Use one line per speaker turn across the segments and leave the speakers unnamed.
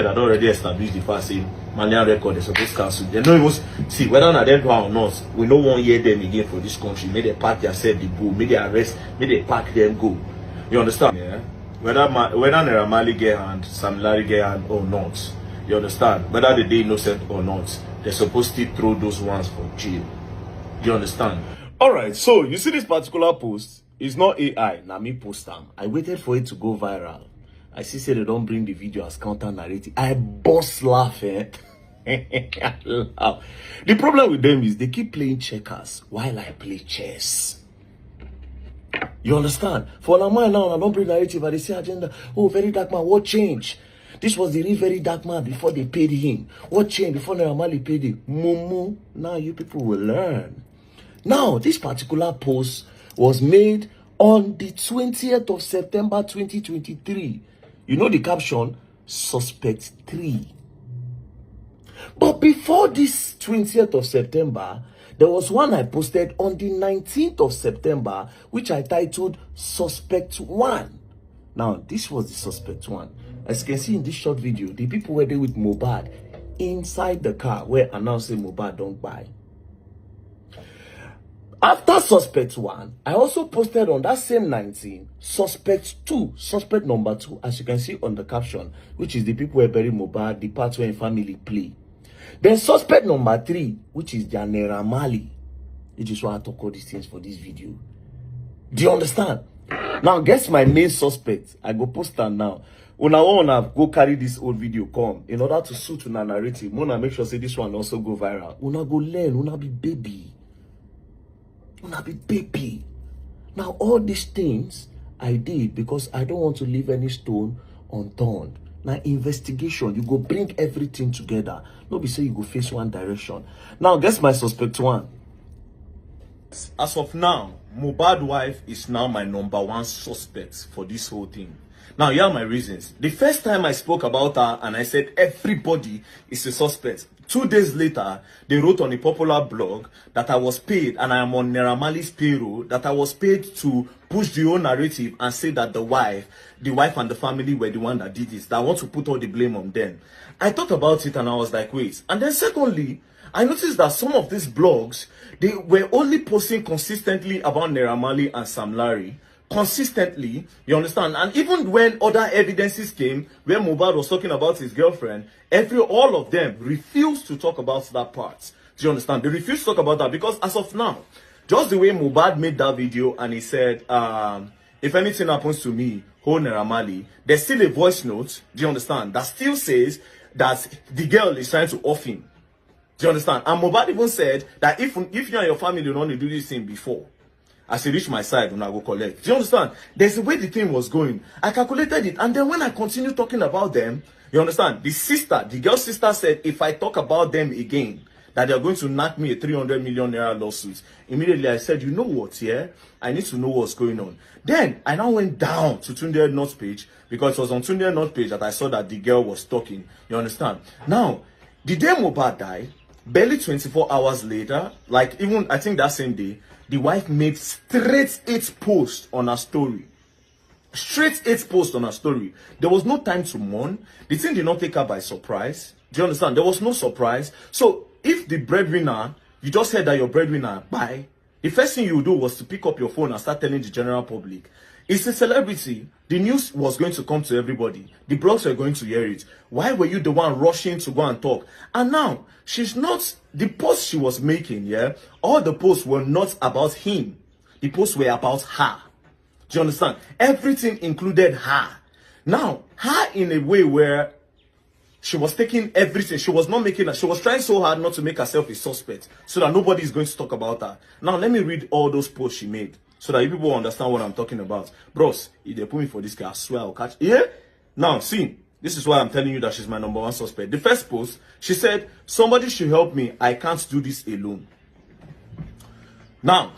That already established the fact say Malian record is supposed to cancel. They don't even see whether or not they do or not. We no one hear them again for this country. May they pack themselves, they go. May they arrest. May they pack them go. You understand? Yeah. Whether Naira Marley get hand, Sam Larry get hand or not. You understand? Whether they innocent or not, they're supposed to throw those ones for jail. You understand? Alright, so you see this particular post, it's not AI, now me post them. I waited for it to go viral. I see say they don't bring the video as counter narrative. I bust laugh, eh? I laugh. The problem with them is they keep playing checkers while I play chess. You understand? For a man now, I don't bring narrative, and they say agenda. Oh, Very Dark Man, what changed? This was the real Very Dark Man before they paid him. What changed before Naira Marley paid him? Mumu. Now you people will learn. Now, this particular post was made on the 20th of September 2023. You know the caption? Suspect 3. But before this 20th of September, there was one I posted on the 19th of September, which I titled Suspect 1. Now, this was the Suspect 1. As you can see in this short video, the people were there with Mohbad inside the car where announcing Mohbad don't buy. After Suspect 1, I also posted on that same 19, Suspect 2, Suspect number 2, as you can see on the caption, which is the people who bury Mohbad, the part where family play. Then Suspect number 3, which is their Naira Marley, which is why I talk all these things for this video. Do you understand? Now, guess my main suspect. I go post her now. Una wanna go carry this old video come in order to suit una narrative. Una make sure say this one also go viral. Una go learn. Una be baby. Una be baby. Now all these things I did because I don't want to leave any stone unturned. Now investigation, you go bring everything together. No be say you go face one direction. Now guess my suspect 1. As of now, Mohbad's wife is now my #1 suspect for this whole thing. Now, here are my reasons. The first time I spoke about her and I said everybody is a suspect. 2 days later, they wrote on a popular blog that I was paid, and I am on Naira Marley's payroll, that I was paid to push the whole narrative and say that the wife and the family were the one that did this, that I want to put all the blame on them. I thought about it and I was like, wait. And then secondly, I noticed that some of these blogs, they were only posting consistently about Naira Marley and Sam Larry. Consistently, you understand? And even when other evidences came, where Mohbad was talking about his girlfriend, all of them refused to talk about that part. Do you understand? They refused to talk about that because as of now, just the way Mohbad made that video and he said, if anything happens to me, hold Naira Marley, there's still a voice note, do you understand, that still says that the girl is trying to off him. Do you understand? And Mohbad even said that if you and your family don't want to do this thing before, as I reach my side, when I go collect. Do you understand? There's the way the thing was going. I calculated it. And then when I continued talking about them, you understand? The girl's sister said, if I talk about them again, that they're going to knock me a 300 million naira lawsuit. Immediately I said, you know what, yeah? I need to know what's going on. Then I now went down to Tunde North's page, because it was on Tunde North's page that I saw that the girl was talking. You understand? Now, the day Mohbad died, barely 24 hours later, like even I think that same day, the wife made straight 8 posts on her story. Straight 8 posts on her story. There was no time to mourn. The thing did not take her by surprise. Do you understand? There was no surprise. So if the breadwinner, you just heard that your breadwinner bye, the first thing you would do was to pick up your phone and start telling the general public. It's a celebrity. The news was going to come to everybody. The blogs were going to hear it. Why were you the one rushing to go and talk? And now, she's not, the posts she was making, yeah, all the posts were not about him. The posts were about her. Do you understand? Everything included her. Now, her in a way where she was taking everything. She was not making her, she was trying so hard not to make herself a suspect so that nobody is going to talk about her. Now, let me read all those posts she made, so that you people understand what I'm talking about. Bros, if they put me for this guy, I swear I'll catch. Yeah? Now, see, this is why I'm telling you that she's my #1 suspect. The first post, she said, somebody should help me. I can't do this alone. Now,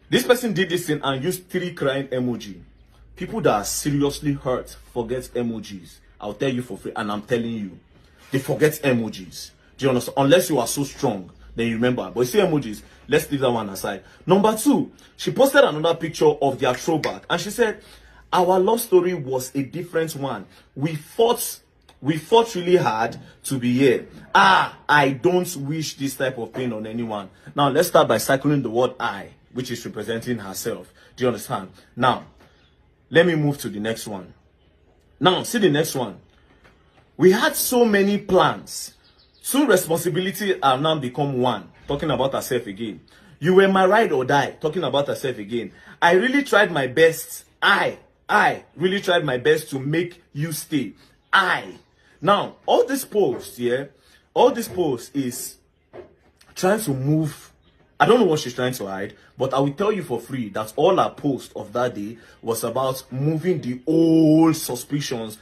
this person did this thing and used 3 crying emoji. People that are seriously hurt forget emojis. I'll tell you for free, and I'm telling you. They forget emojis. Do you understand? Unless you are so strong, then you remember. But you see emojis, let's leave that one aside. Number 2, she posted another picture of their throwback, and she said, our love story was a different one. We fought We fought really hard to be here. I don't wish this type of pain on anyone. Now, let's start by circling the word I, which is representing herself. Do you understand? Now, let me move to the next one. Now, see the next one. We had so many plans. Two responsibilities have now become one. Talking about herself again. You were my ride or die. Talking about herself again. I really tried my best. I really tried my best to make you stay. Now, all this post, all this post is trying to move. I don't know what she's trying to hide, but I will tell you for free that all her post of that day was about moving the old suspicions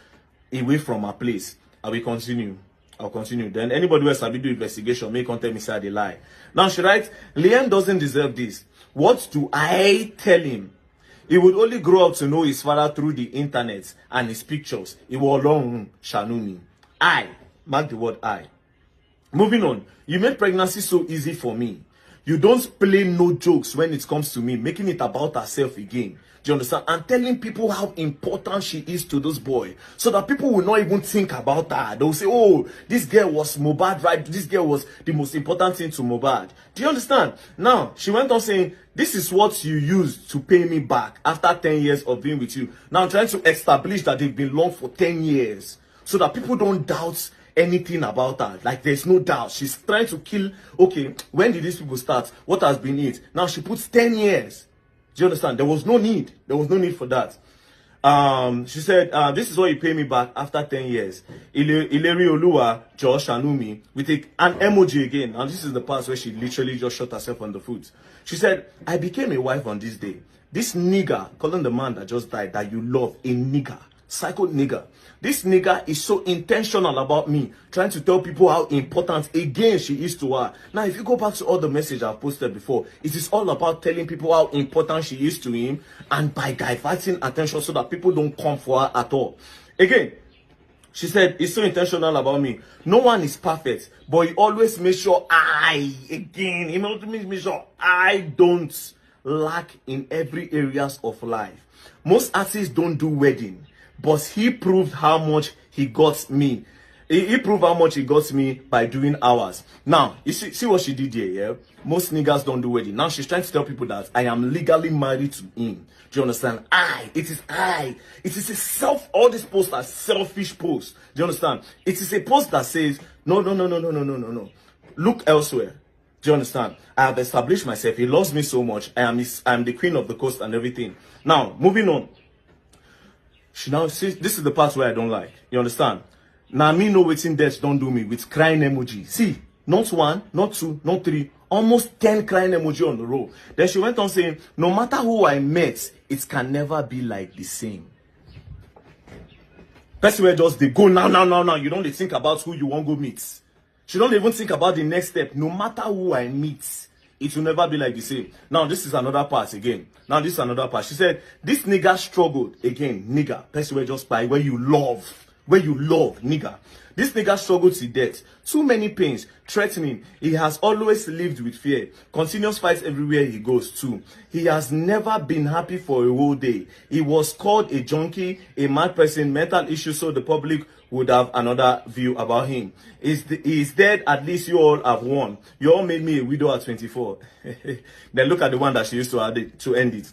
away from her place. I will continue. I'll continue. Then anybody who has a video investigation may contact me say they lie. Now she writes, Liam doesn't deserve this. What do I tell him? He would only grow up to know his father through the internet and his pictures. He will alone Shanumi. Mark the word I. Moving on. You made pregnancy so easy for me. You don't play no jokes when it comes to me, making it about herself again. Do you understand? And telling people how important she is to this boy, so that people will not even think about her. They'll say, oh, this girl was Mohbad, right? This girl was the most important thing to Mohbad. Do you understand? Now, she went on saying, this is what you used to pay me back after 10 years of being with you. Now, I'm trying to establish that they've been long for 10 years, so that people don't doubt anything about her. Like, there's no doubt. She's trying to kill, okay, when did these people start? What has been it? Now, she puts 10 years. Do you understand? There was no need. There was no need for that. She said, this is what you pay me back after 10 years. Ileri Oluwa, Josh Anumi, we take an emoji again. And this is the part where she literally just shot herself on the foot. She said, I became a wife on this day. This nigger, calling the man that just died, that you love, a nigger, psycho nigger. This nigger is so intentional about me, trying to tell people how important, again, she is to her. Now, if you go back to all the messages I've posted before, it is all about telling people how important she is to him, and by diverting attention so that people don't come for her at all. Again, she said, it's so intentional about me. No one is perfect, but he always makes sure he always makes sure I don't lack in every areas of life. Most artists don't do wedding, but he proved how much he got me. He proved how much he got me by doing hours. Now, you see what she did here, yeah? Most niggas don't do wedding. Now, she's trying to tell people that I am legally married to him. Do you understand? It is all these posts are selfish posts. Do you understand? It is a post that says, no. Look elsewhere. Do you understand? I have established myself. He loves me so much. I am the queen of the coast and everything. Now, moving on. She now says, this is the part where I don't like. You understand? Now, me know waiting death don't do me with crying emoji. See, not one, not two, not three, almost 10 crying emoji on the row. Then she went on saying, no matter who I met, it can never be like the same. Person where just they go now. You don't think about who you want to go meet. She don't even think about the next step. No matter who I meet, it will never be like the same. Now, this is another part again. She said, this nigga struggled. Again, nigga. Person where just by where you love, nigga. This nigga struggled to death. Too many pains, threatening. He has always lived with fear. Continuous fights everywhere he goes to. He has never been happy for a whole day. He was called a junkie, a mad person, mental issues, so the public would have another view about him. He's dead, at least you all have won. You all made me a widow at 24. Then look at the one that she used to add to end it.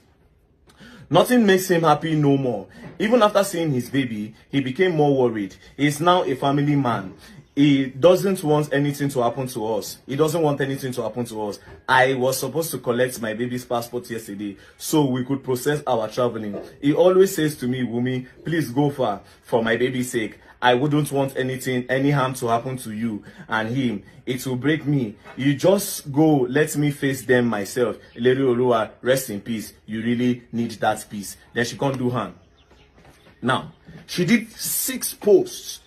Nothing makes him happy no more. Even after seeing his baby, he became more worried. He's now a family man. He doesn't want anything to happen to us. I was supposed to collect my baby's passport yesterday so we could process our traveling. He always says to me, Wumi, please go far for my baby's sake. I wouldn't want any harm to happen to you and him. It will break me. You just go, let me face them myself. Ileri Oluwa, rest in peace. You really need that peace. Then she can't do harm. Now, she did 6 posts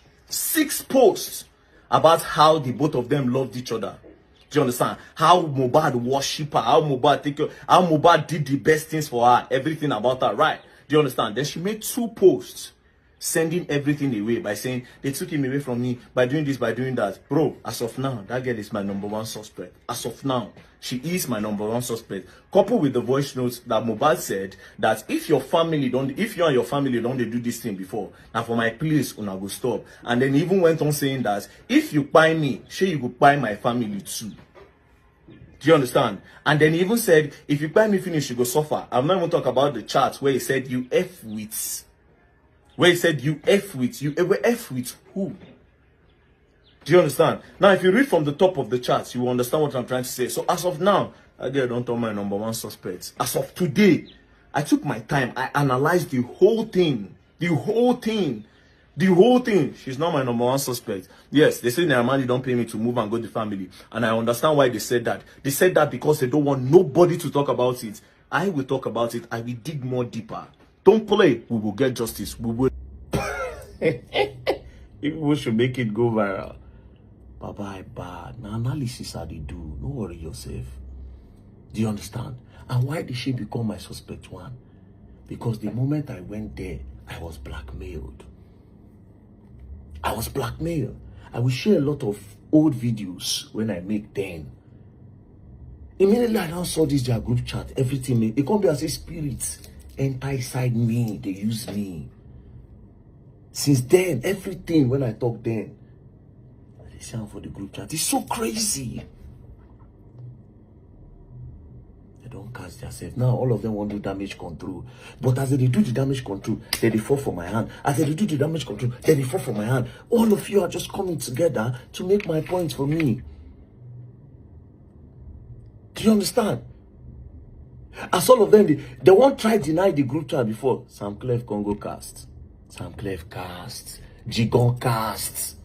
about how the both of them loved each other. Do you understand? How Mohbad worship her, how Mohbad did the best things for her, everything about her, right? Do you understand? Then she made 2 posts. sending everything away by saying they took him away from me by doing this, by doing that. Bro, as of now, that girl is my #1 suspect. As of now, she is my #1 suspect. Coupled with the voice notes that Mohbad said that if you and your family don't do this thing before, now for my place, una go stop. And then he even went on saying that if you buy me, sure you go buy my family too. Do you understand? And then he even said, if you buy me finish, you go suffer. I'm not even talking about the chat where he said you F with. Where he said you F with. You ever F with who? Do you understand? Now, if you read from the top of the chart, you will understand what I'm trying to say. So as of now, I don't tell my #1 suspect. As of today, I took my time. I analyzed the whole thing. The whole thing. She's not my #1 suspect. Yes, they say Naramani don't pay me to move and go to the family. And I understand why they said that. They said that because they don't want nobody to talk about it. I will talk about it. I will dig more deeper. Don't play. We will get justice. We will. People should make it go viral. Bye bad. Now analysis how they do. Don't worry yourself. Do you understand? And why did she become my suspect one? Because the moment I went there, I was blackmailed. I will share a lot of old videos when I make them. Immediately I now saw this their group chat, everything. It can't be as a spirit enter inside me. They use me. Since then, everything when I talk then, they sound for the group chat. It's so crazy. They don't catch themselves. Now all of them want to do damage control. But as they do the damage control, then they fall for my hand. As they do the damage control, then they fall for my hand. All of you are just coming together to make my point for me. Do you understand? As all of them, they won't try to deny the group chat before. Sam Clef Congo cast. Sam Clef cast. Jigon cast.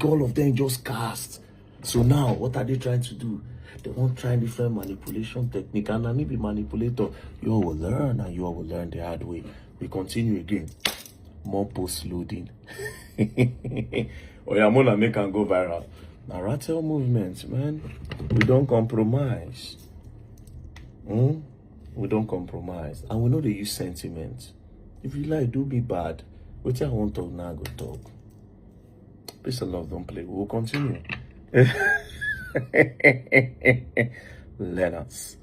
All of them just cast. So now, what are they trying to do? They won't try different manipulation technique. And I may be manipulator. You all will learn, and you all will learn the hard way. We continue again. More post loading. Oh yeah, I'm gonna make and go viral. Now, RATEL movement, man. We don't compromise. We don't compromise. And we know they use sentiment. If you like, do me bad. What I want to talk now, go talk. Peace and love, don't play. We will continue. Let us.